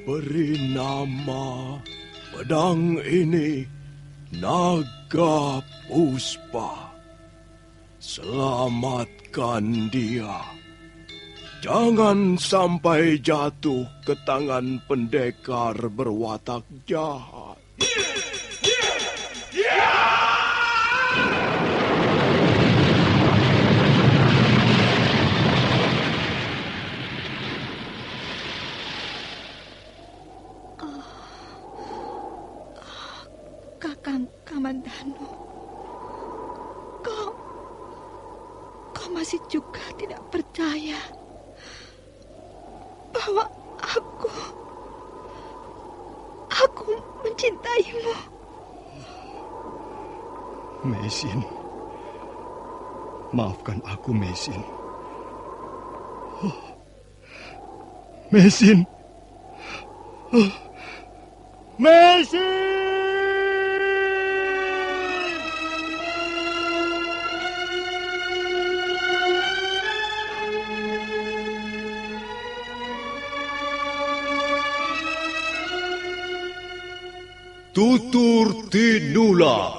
Beri nama pedang ini Naga Puspa. Selamatkan dia. Jangan sampai jatuh ke tangan pendekar berwatak jahat. Kakang Kamandanu, kau masih juga tidak percaya bahwa aku mencintaimu. Meisin, maafkan aku, Meisin. Meisin. Meisin! Tutur Tinula.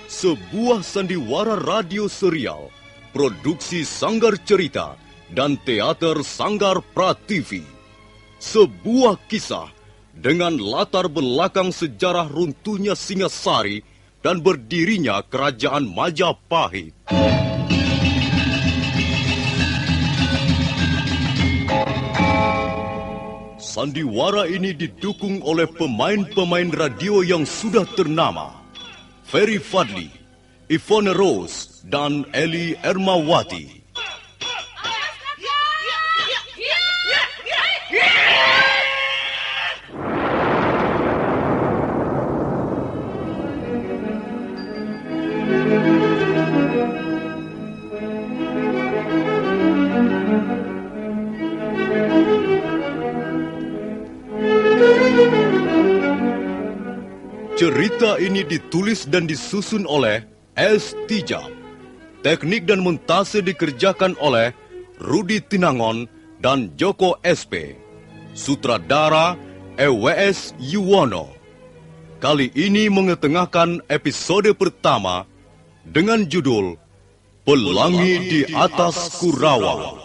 Sebuah sandiwara radio serial, produksi Sanggar Cerita dan teater Sanggar Prativi. Sebuah kisah dengan latar belakang sejarah runtuhnya Singasari dan berdirinya Kerajaan Majapahit. Sandiwara ini didukung oleh pemain-pemain radio yang sudah ternama. Ferry Fadli, Ivone Rose, dan Eli Ermawati. Cerita ini ditulis dan disusun oleh S. Tijab. Teknik dan montase dikerjakan oleh Rudi Tinangon dan Joko SP. Sutradara EWS Yuwono. Kali ini mengetengahkan episode pertama dengan judul Pelangi di Atas Kurawa.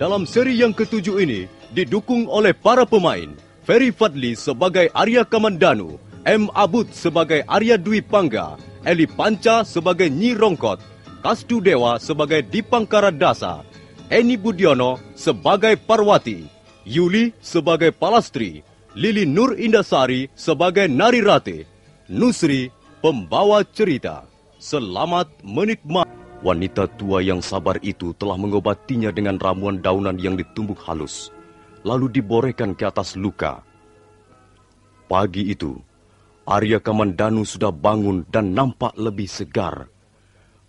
Dalam seri yang ketujuh ini didukung oleh para pemain Ferry Fadli sebagai Arya Kamandanu, M. Abud sebagai Arya Dwi Pangga, Eli Panca sebagai Nyi Rongkot, Kasdu Dewa sebagai Dipangkara Dasa, Eni Budiono sebagai Parwati, Yuli sebagai Palastri, Lili Nur Indasari sebagai Nari Rate, Nusri pembawa cerita. Selamat menikmati. Wanita tua yang sabar itu telah mengobatinya dengan ramuan daunan yang ditumbuk halus, lalu diborehkan ke atas luka. Pagi itu, Arya Kamandanu sudah bangun dan nampak lebih segar.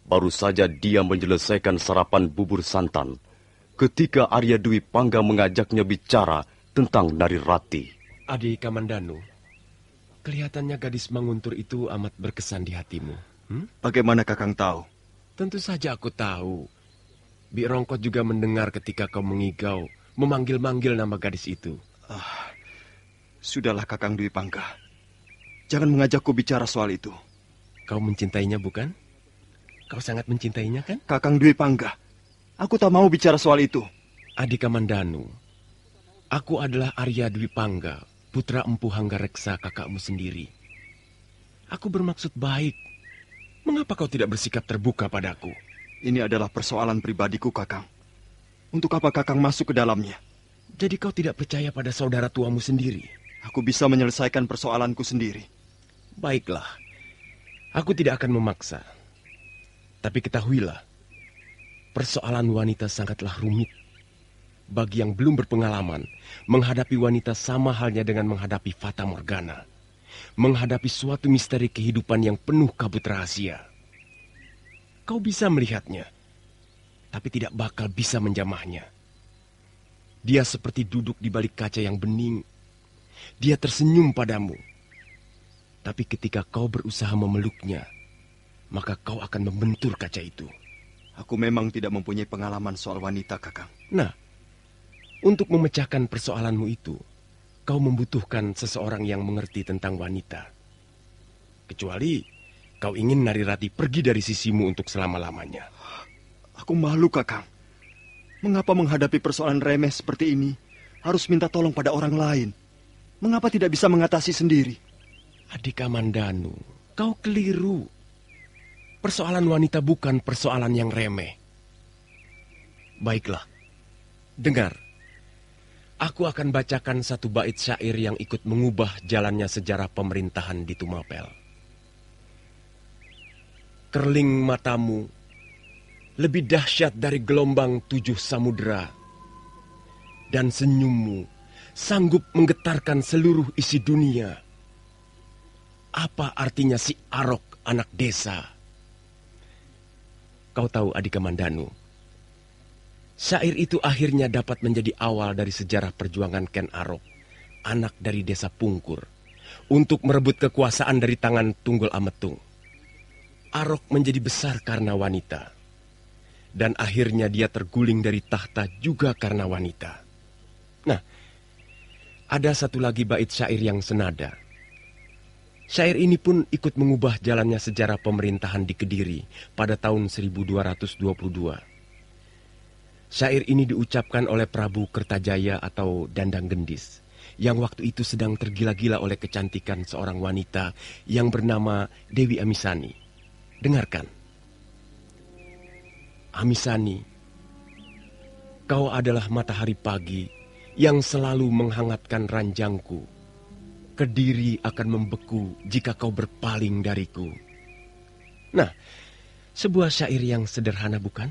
Baru saja dia menyelesaikan sarapan bubur santan, ketika Arya Dwi Pangga mengajaknya bicara tentang Nari Rati. Adi Kamandanu, kelihatannya gadis Manguntur itu amat berkesan di hatimu. Bagaimana Kakang tahu? Tentu saja aku tahu. Bi Rongkot juga mendengar ketika kau mengigau, memanggil-manggil nama gadis itu. Sudahlah Kakang Dwi Pangga. Jangan mengajakku bicara soal itu. Kau mencintainya bukan? Kau sangat mencintainya kan? Kakang Dwi Pangga, aku tak mau bicara soal itu. Adi Kamandanu, aku adalah Arya Dwi Pangga, putra Empu Hanggareksa kakakmu sendiri. Aku bermaksud baik. Mengapa kau tidak bersikap terbuka padaku? Ini adalah persoalan pribadiku, Kakang. Untuk apa Kakang masuk ke dalamnya? Jadi kau tidak percaya pada saudara tuamu sendiri? Aku bisa menyelesaikan persoalanku sendiri. Baiklah, aku tidak akan memaksa. Tapi ketahuilah, persoalan wanita sangatlah rumit. Bagi yang belum berpengalaman, menghadapi wanita sama halnya dengan menghadapi Fata Morgana. Menghadapi suatu misteri kehidupan yang penuh kabut rahasia. Kau bisa melihatnya, tapi tidak bakal bisa menjamahnya. Dia seperti duduk di balik kaca yang bening. Dia tersenyum padamu. Tapi ketika kau berusaha memeluknya, maka kau akan membentur kaca itu. Aku memang tidak mempunyai pengalaman soal wanita, Kakang. Nah, untuk memecahkan persoalanmu itu, kau membutuhkan seseorang yang mengerti tentang wanita. Kecuali kau ingin Narirati pergi dari sisimu untuk selama-lamanya. Aku malu, Kakang. Mengapa menghadapi persoalan remeh seperti ini harus minta tolong pada orang lain? Mengapa tidak bisa mengatasi sendiri? Adik Kamandanu, kau keliru. Persoalan wanita bukan persoalan yang remeh. Baiklah, dengar. Aku akan bacakan satu bait syair yang ikut mengubah jalannya sejarah pemerintahan di Tumapel. Kerling matamu lebih dahsyat dari gelombang 7 samudera, dan senyummu sanggup menggetarkan seluruh isi dunia. Apa artinya si Arok anak desa? Kau tahu Adik Kamandanu, syair itu akhirnya dapat menjadi awal dari sejarah perjuangan Ken Arok, anak dari desa Pungkur, untuk merebut kekuasaan dari tangan Tunggul Ametung. Arok menjadi besar karena wanita, dan akhirnya dia terguling dari tahta juga karena wanita. Nah, ada satu lagi bait syair yang senada. Syair ini pun ikut mengubah jalannya sejarah pemerintahan di Kediri pada tahun 1222. Syair ini diucapkan oleh Prabu Kertajaya atau Dandang Gendis, yang waktu itu sedang tergila-gila oleh kecantikan seorang wanita yang bernama Dewi Amisani. Dengarkan. Amisani, kau adalah matahari pagi yang selalu menghangatkan ranjangku. Kediri akan membeku jika kau berpaling dariku. Nah, sebuah syair yang sederhana bukan?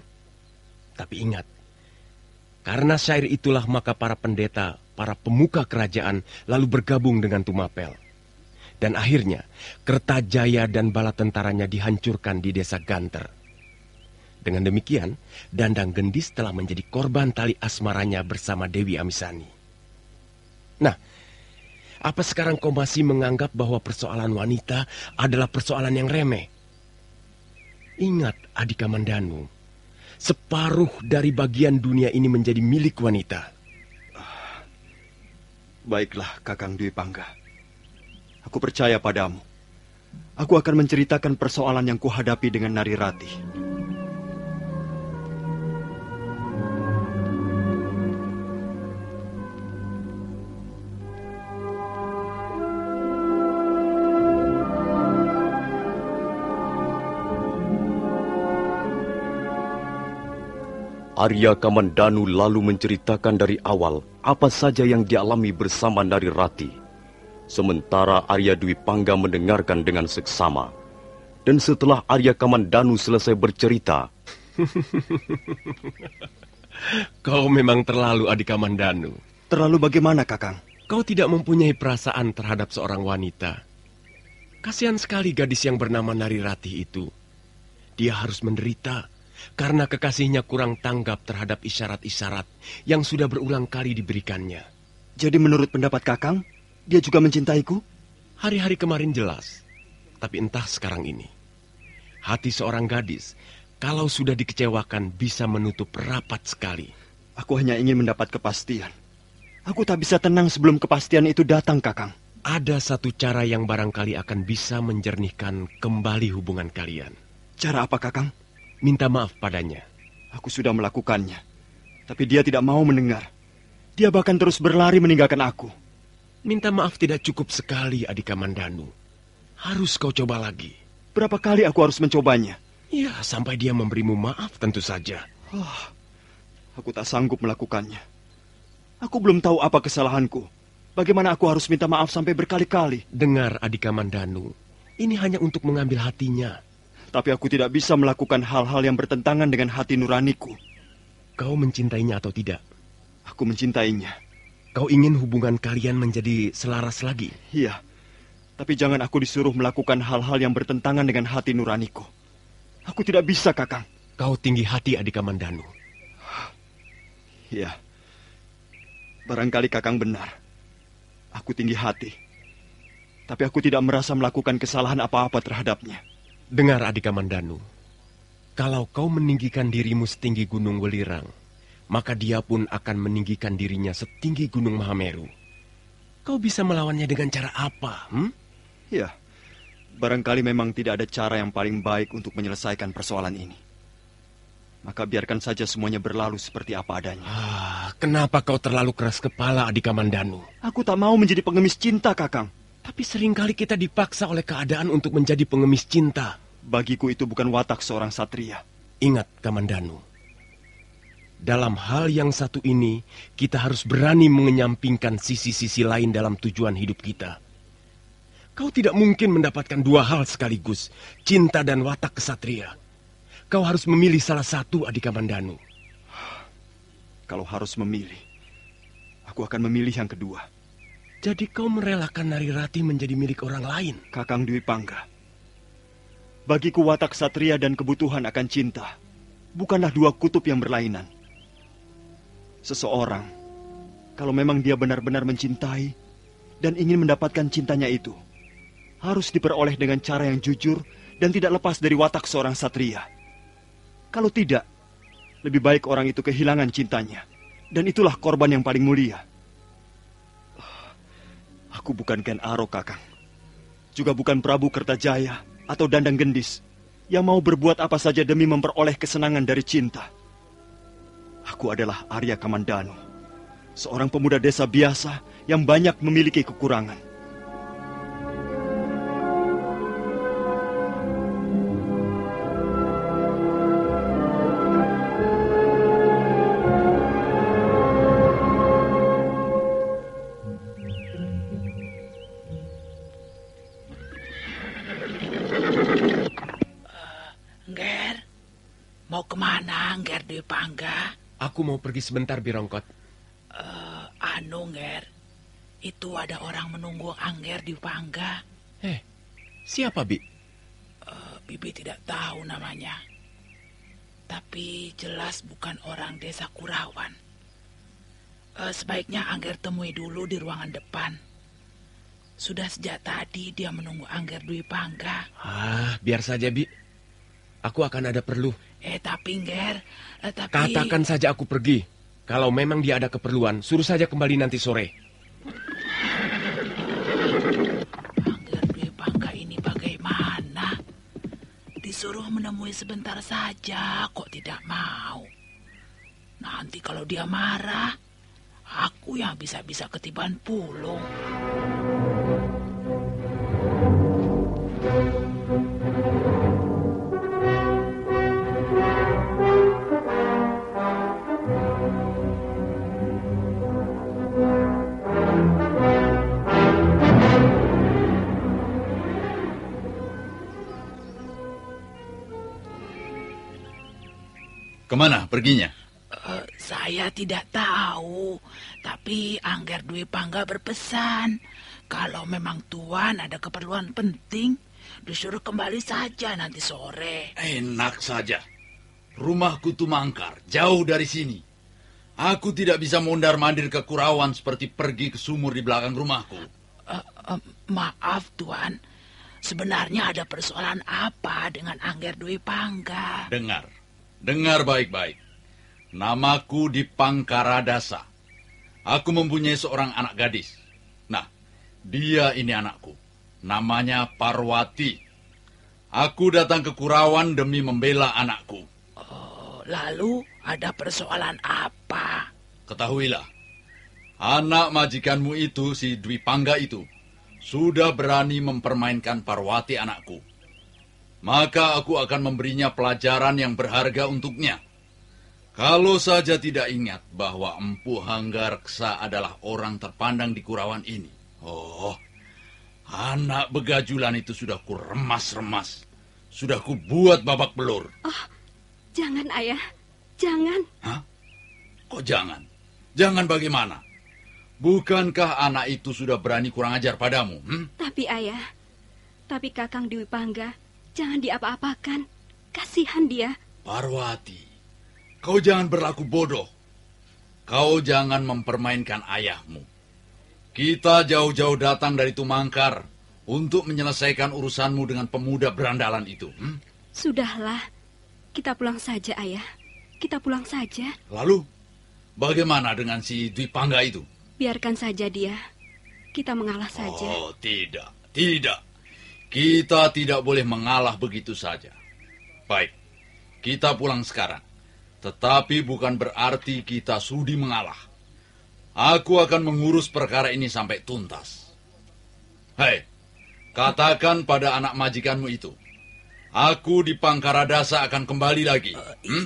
Tapi ingat, karena syair itulah maka para pendeta, para pemuka kerajaan lalu bergabung dengan Tumapel. Dan akhirnya, Kertajaya dan bala tentaranya dihancurkan di desa Ganter. Dengan demikian, Dandang Gendis telah menjadi korban tali asmaranya bersama Dewi Amisani. Nah, apa sekarang kau masih menganggap bahwa persoalan wanita adalah persoalan yang remeh? Ingat, Adik Kamandanu, separuh dari bagian dunia ini menjadi milik wanita. Baiklah, Kakang Dwi Pangga. Aku percaya padamu. Aku akan menceritakan persoalan yang kuhadapi dengan Narirati. Arya Kamandanu lalu menceritakan dari awal apa saja yang dialami bersama Narirati. Sementara Arya Dwi Pangga mendengarkan dengan seksama. Dan setelah Arya Kamandanu selesai bercerita, Kau memang terlalu, Adik Kamandanu. Terlalu bagaimana, Kakang? Kau tidak mempunyai perasaan terhadap seorang wanita. Kasihan sekali gadis yang bernama Narirati itu. Dia harus menderita karena kekasihnya kurang tanggap terhadap isyarat-isyarat yang sudah berulang kali diberikannya. Jadi menurut pendapat Kakang, dia juga mencintaiku? Hari-hari kemarin jelas, tapi entah sekarang ini. Hati seorang gadis, kalau sudah dikecewakan bisa menutup rapat sekali. Aku hanya ingin mendapat kepastian. Aku tak bisa tenang sebelum kepastian itu datang, Kakang. Ada satu cara yang barangkali akan bisa menjernihkan kembali hubungan kalian. Cara apa, Kakang? Minta maaf padanya. Aku sudah melakukannya, tapi dia tidak mau mendengar. Dia bahkan terus berlari meninggalkan aku. Minta maaf tidak cukup sekali, Adik Kamandanu. Harus kau coba lagi. Berapa kali aku harus mencobanya? Ya, sampai dia memberimu maaf tentu saja. Aku tak sanggup melakukannya. Aku belum tahu apa kesalahanku. Bagaimana aku harus minta maaf sampai berkali-kali? Dengar, Adik Kamandanu. Ini hanya untuk mengambil hatinya. Tapi aku tidak bisa melakukan hal-hal yang bertentangan dengan hati nuraniku. Kau mencintainya atau tidak? Aku mencintainya. Kau ingin hubungan kalian menjadi selaras lagi? Iya, tapi jangan aku disuruh melakukan hal-hal yang bertentangan dengan hati nuraniku. Aku tidak bisa, Kakang. Kau tinggi hati, Adik Kamandanu. Ya, barangkali Kakang benar. Aku tinggi hati. Tapi aku tidak merasa melakukan kesalahan apa-apa terhadapnya. Dengar, Adik Kamandanu. Kalau kau meninggikan dirimu setinggi Gunung Welirang, maka dia pun akan meninggikan dirinya setinggi Gunung Mahameru. Kau bisa melawannya dengan cara apa? Ya, barangkali memang tidak ada cara yang paling baik untuk menyelesaikan persoalan ini. Maka biarkan saja semuanya berlalu seperti apa adanya. Kenapa kau terlalu keras kepala, Adik Kamandanu? Aku tak mau menjadi pengemis cinta, Kakang. Tapi seringkali kita dipaksa oleh keadaan untuk menjadi pengemis cinta. Bagiku itu bukan watak seorang satria. Ingat, Kamandanu. Dalam hal yang satu ini, kita harus berani mengenyampingkan sisi-sisi lain dalam tujuan hidup kita. Kau tidak mungkin mendapatkan dua hal sekaligus, cinta dan watak kesatria. Kau harus memilih salah satu, Adik Kamandanu. Kalau harus memilih, aku akan memilih yang kedua. Jadi kau merelakan Narirati menjadi milik orang lain? Kakang Dwi Pangga, bagiku watak satria dan kebutuhan akan cinta bukanlah dua kutub yang berlainan. Seseorang, kalau memang dia benar-benar mencintai dan ingin mendapatkan cintanya itu, harus diperoleh dengan cara yang jujur dan tidak lepas dari watak seorang satria. Kalau tidak, lebih baik orang itu kehilangan cintanya. Dan itulah korban yang paling mulia. Aku bukan Ken Arok, Kakang. Juga bukan Prabu Kertajaya atau Dandang Gendis yang mau berbuat apa saja demi memperoleh kesenangan dari cinta. Aku adalah Arya Kamandanu, seorang pemuda desa biasa yang banyak memiliki kekurangan. Mau kemana, Ngger Dwi Pangga? Aku mau pergi sebentar, Birongkot. Ngger, itu ada orang menunggu Angger Dwi Pangga. Siapa, Bi? Bibi tidak tahu namanya. Tapi jelas bukan orang desa Kurawan. Sebaiknya Angger temui dulu di ruangan depan. Sudah sejak tadi dia menunggu Angger Dwi Pangga. Biar saja, Bi. Aku akan ada perlu. Tapi Ngger, Katakan saja aku pergi. Kalau memang dia ada keperluan, suruh saja kembali nanti sore. Angger Dwi Pangga ini bagaimana? Disuruh menemui sebentar saja, kok tidak mau. Nanti kalau dia marah, aku yang bisa-bisa ketiban pulung. Kemana perginya? Saya tidak tahu, tapi Angger Dwi Pangga berpesan, kalau memang Tuan ada keperluan penting, disuruh kembali saja nanti sore. Enak saja. Rumahku tuh mangkar, jauh dari sini. Aku tidak bisa mondar-mandir ke Kurawan seperti pergi ke sumur di belakang rumahku. Maaf, Tuan. Sebenarnya ada persoalan apa dengan Angger Dwi Pangga? Dengar baik-baik. Namaku Dipangkaradasa. Aku mempunyai seorang anak gadis. Nah, dia ini anakku. Namanya Parwati. Aku datang ke Kurawan demi membela anakku. Lalu ada persoalan apa? Ketahuilah, anak majikanmu itu, si Dwi Pangga itu, sudah berani mempermainkan Parwati anakku. Maka aku akan memberinya pelajaran yang berharga untuknya. Kalau saja tidak ingat bahwa Empu Hanggareksa adalah orang terpandang di Kurawan ini. Anak begajulan itu sudah ku remas-remas. Sudah ku buat babak belur. Jangan, Ayah. Jangan. Hah? Kok jangan? Jangan bagaimana? Bukankah anak itu sudah berani kurang ajar padamu? Tapi, Ayah. Kakang Dwi Pangga, jangan diapa-apakan. Kasihan dia. Parwati, kau jangan berlaku bodoh. Kau jangan mempermainkan ayahmu. Kita jauh-jauh datang dari Tumangkar untuk menyelesaikan urusanmu dengan pemuda berandalan itu. Sudahlah, kita pulang saja, Ayah. Kita pulang saja. Lalu, bagaimana dengan si Dwi Pangga itu? Biarkan saja dia. Kita mengalah saja. Oh, tidak. Kita tidak boleh mengalah begitu saja. Baik, kita pulang sekarang. Tetapi bukan berarti kita sudi mengalah. Aku akan mengurus perkara ini sampai tuntas. Hei, katakan pada anak majikanmu itu. Aku di Pangkaradasa akan kembali lagi.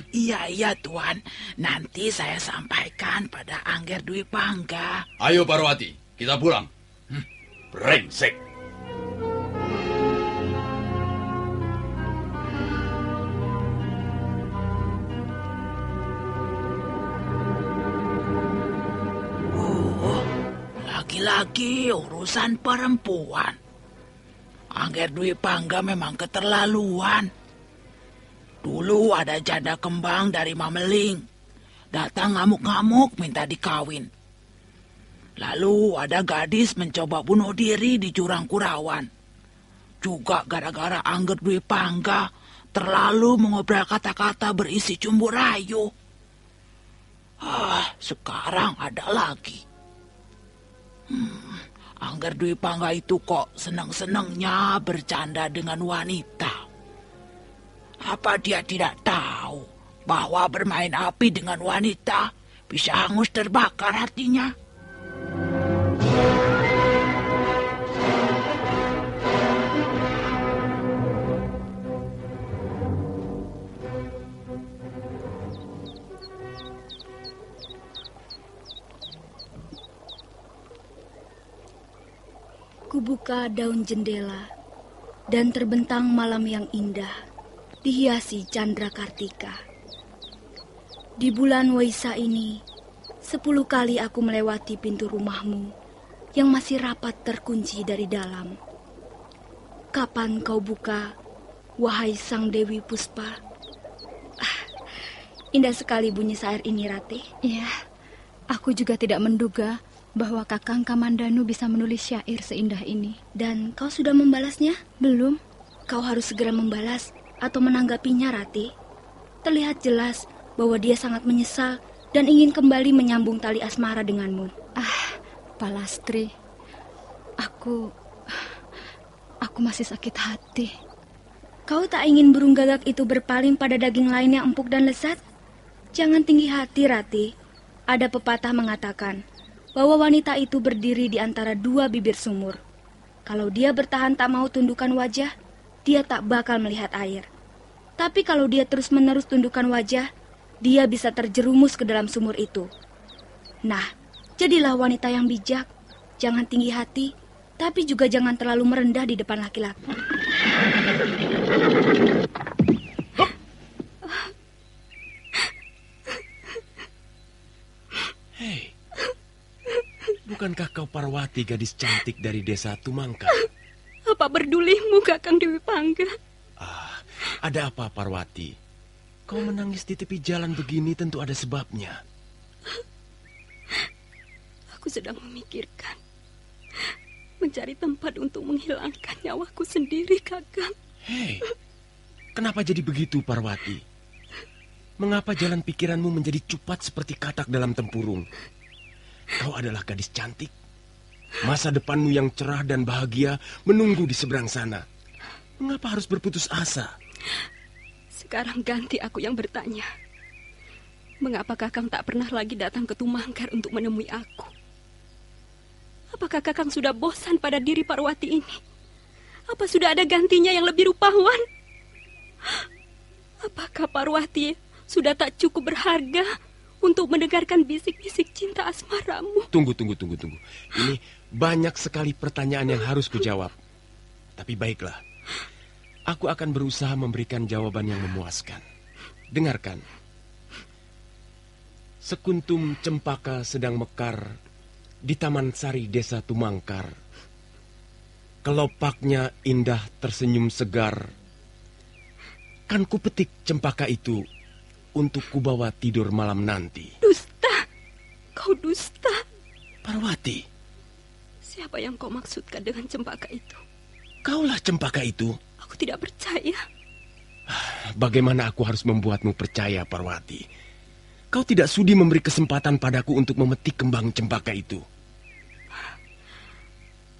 Iya, Tuan. Nanti saya sampaikan pada Angger Dwi Pangga. Ayo Parwati, kita pulang. Brengsek. Lagi-lagi urusan perempuan. Angger Dwi Pangga memang keterlaluan. Dulu ada janda kembang dari Mameling. Datang ngamuk-ngamuk minta dikawin. Lalu ada gadis mencoba bunuh diri di Jurang Kurawan. Juga gara-gara Angger Dwi Pangga terlalu mengobrol kata-kata berisi cumbu rayu. Sekarang ada lagi. Angger Dwi Pangga itu kok senang-senangnya bercanda dengan wanita. Apa dia tidak tahu bahwa bermain api dengan wanita bisa hangus terbakar hatinya? Kubuka daun jendela dan terbentang malam yang indah, dihiasi candra kartika. Di bulan Waisak ini, 10 kali aku melewati pintu rumahmu yang masih rapat terkunci dari dalam. Kapan kau buka, wahai Sang Dewi Puspa? Indah sekali bunyi sair ini, Ratih. Iya, aku juga tidak menduga bahwa Kakang Kamandanu bisa menulis syair seindah ini. Dan kau sudah membalasnya? Belum. Kau harus segera membalas atau menanggapinya, Ratih. Terlihat jelas bahwa dia sangat menyesal dan ingin kembali menyambung tali asmara denganmu. Palastri, aku masih sakit hati. Kau tak ingin burung gagak itu berpaling pada daging lain yang empuk dan lezat? Jangan tinggi hati, Ratih. Ada pepatah mengatakan bahwa wanita itu berdiri di antara 2 bibir sumur. Kalau dia bertahan tak mau tundukkan wajah, dia tak bakal melihat air. Tapi kalau dia terus-menerus tundukkan wajah, dia bisa terjerumus ke dalam sumur itu. Nah, jadilah wanita yang bijak. Jangan tinggi hati, tapi juga jangan terlalu merendah di depan laki-laki. Hei, bukankah kau Parwati, gadis cantik dari desa Tumangkar? Apa berdulimu, Kakang Dewi Pangga? Ada apa, Parwati? Kau menangis di tepi jalan begini tentu ada sebabnya. Aku sedang memikirkan mencari tempat untuk menghilangkan nyawaku sendiri, Kakang. Hei, kenapa jadi begitu, Parwati? Mengapa jalan pikiranmu menjadi cupat seperti katak dalam tempurung? Kau adalah gadis cantik. Masa depanmu yang cerah dan bahagia menunggu di seberang sana. Mengapa harus berputus asa? Sekarang ganti aku yang bertanya. Mengapa Kakang tak pernah lagi datang ke Tumangkar untuk menemui aku? Apakah Kakang sudah bosan pada diri Parwati ini? Apa sudah ada gantinya yang lebih rupawan? Apakah Parwati sudah tak cukup berharga untuk mendengarkan bisik-bisik cinta asmaramu? Tunggu. Ini banyak sekali pertanyaan yang harus kujawab. Tapi baiklah, aku akan berusaha memberikan jawaban yang memuaskan. Dengarkan. Sekuntum cempaka sedang mekar di Taman Sari Desa Tumangkar. Kelopaknya indah tersenyum segar. Kan kupetik cempaka itu untuk kubawa tidur malam nanti. Dusta! Kau dusta! Parwati, Siapa yang kau maksudkan dengan cempaka itu? kaulah cempaka itu. Aku tidak percaya. Bagaimana aku harus membuatmu percaya, Parwati? Kau tidak sudi memberi kesempatan padaku untuk memetik kembang cempaka itu.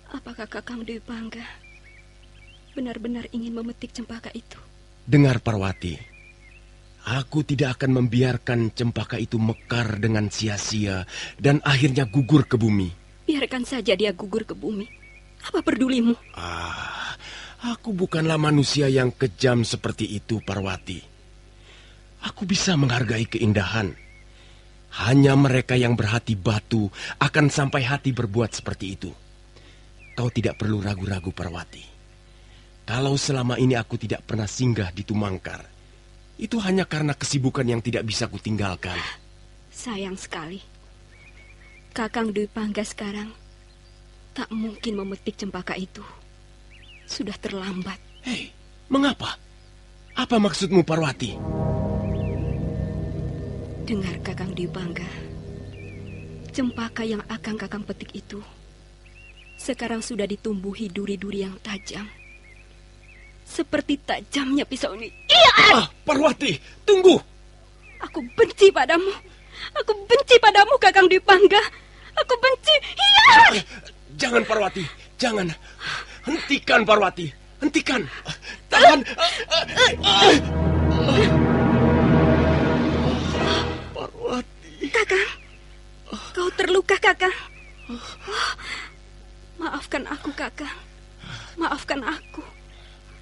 Apakah Kakang Dewi Pangga benar-benar ingin memetik cempaka itu? Dengar, Parwati. Aku tidak akan membiarkan cempaka itu mekar dengan sia-sia dan akhirnya gugur ke bumi. Biarkan saja dia gugur ke bumi. Apa pedulimu? Aku bukanlah manusia yang kejam seperti itu, Parwati. Aku bisa menghargai keindahan. Hanya mereka yang berhati batu akan sampai hati berbuat seperti itu. Kau tidak perlu ragu-ragu, Parwati. Kalau selama ini aku tidak pernah singgah di Tumangkar, itu hanya karena kesibukan yang tidak bisa kutinggalkan. Sayang sekali. Kakang Dewi Pangga sekarang tak mungkin memetik cempaka itu. Sudah terlambat. Hei, mengapa? Apa maksudmu, Parwati? Dengar, Kakang Dewi Pangga. Cempaka yang akan Kakang petik itu sekarang sudah ditumbuhi duri-duri yang tajam. Seperti tajamnya pisau ini. Iya! Parwati, tunggu! Aku benci padamu. Aku benci padamu, Kakang Dewi Pangga. Aku benci. Iya! Jangan, Parwati. Jangan. Hentikan, Parwati. Hentikan. Tahan. Parwati. Kakang. Kau terluka, Kakang. Maafkan aku, Kakang. Maafkan aku.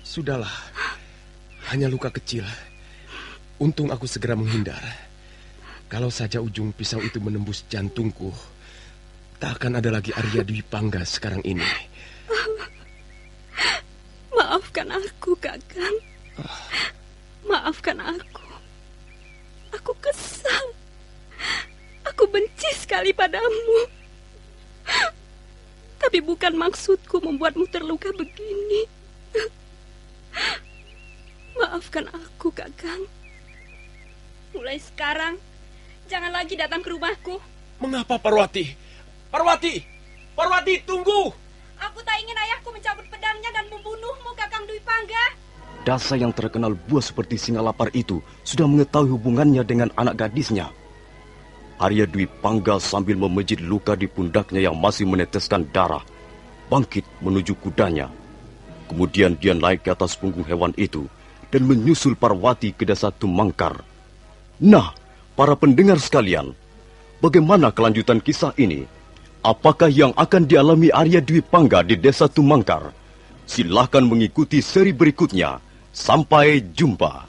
Sudahlah. Hanya luka kecil. Untung aku segera menghindar. Kalau saja ujung pisau itu menembus jantungku, tak akan ada lagi Arya Dwi Pangga sekarang ini. Maafkan aku, Kakang. Maafkan aku. Aku kesal. Aku benci sekali padamu. Tapi bukan maksudku membuatmu terluka begini. Maafkan aku, Kakang. Mulai sekarang, jangan lagi datang ke rumahku. Mengapa, Parwati? Parwati! Parwati, tunggu! Aku tak ingin ayahku mencabut pedangnya dan membunuhmu, Kakang Dwi Pangga. Dasa yang terkenal buas seperti singa lapar itu sudah mengetahui hubungannya dengan anak gadisnya. Arya Dwi Pangga sambil memejit luka di pundaknya yang masih meneteskan darah, bangkit menuju kudanya. Kemudian dia naik ke atas punggung hewan itu dan menyusul Parwati ke desa Tumangkar. Nah, para pendengar sekalian, bagaimana kelanjutan kisah ini? Apakah yang akan dialami Arya Dwi Pangga di desa Tumangkar? Silahkan mengikuti seri berikutnya. Sampai jumpa.